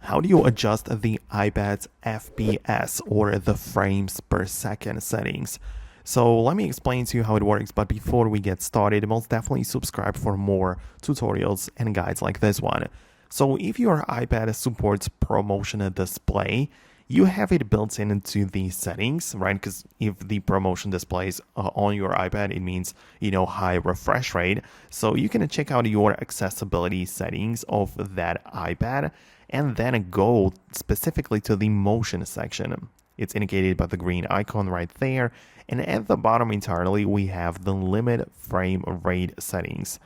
How do you adjust the iPad's FPS or the frames per second settings? So let me explain to you how it works, but before we get started, most definitely subscribe for more tutorials and guides like this one. So if your iPad supports ProMotion display, you have it built into the settings, right? Because if the ProMotion displays on your iPad, it means, high refresh rate. So you can check out your accessibility settings of that iPad and then go specifically to the motion section. It's indicated by the green icon right there. And at the bottom entirely, we have the limit frame rate settings.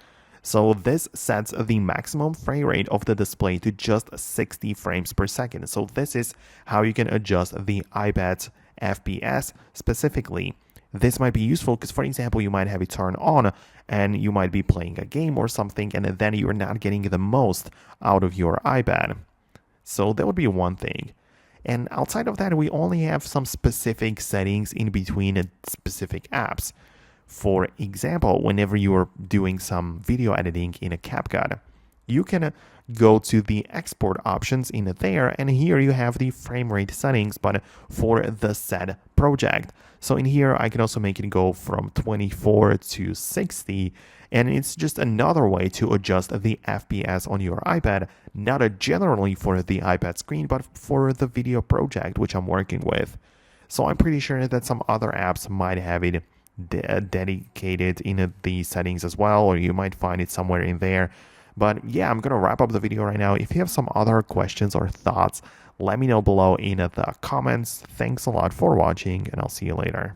So this sets the maximum frame rate of the display to just 60 frames per second. So this is how you can adjust the iPad's FPS specifically. This might be useful because, for example, you might have it turned on and you might be playing a game or something, and then you're not getting the most out of your iPad. So that would be one thing. And outside of that, we only have some specific settings in between specific apps. For example, whenever you are doing some video editing in a CapCut, you can go to the export options in there, and here you have the frame rate settings, but for the said project. So in here, I can also make it go from 24 to 60, and it's just another way to adjust the FPS on your iPad, not generally for the iPad screen, but for the video project which I'm working with. So I'm pretty sure that some other apps might have it dedicated in the settings as well, or you might find it somewhere in there. But yeah, I'm gonna wrap up the video right now. If you have some other questions or thoughts, let me know below in the comments. Thanks a lot for watching, and I'll see you later.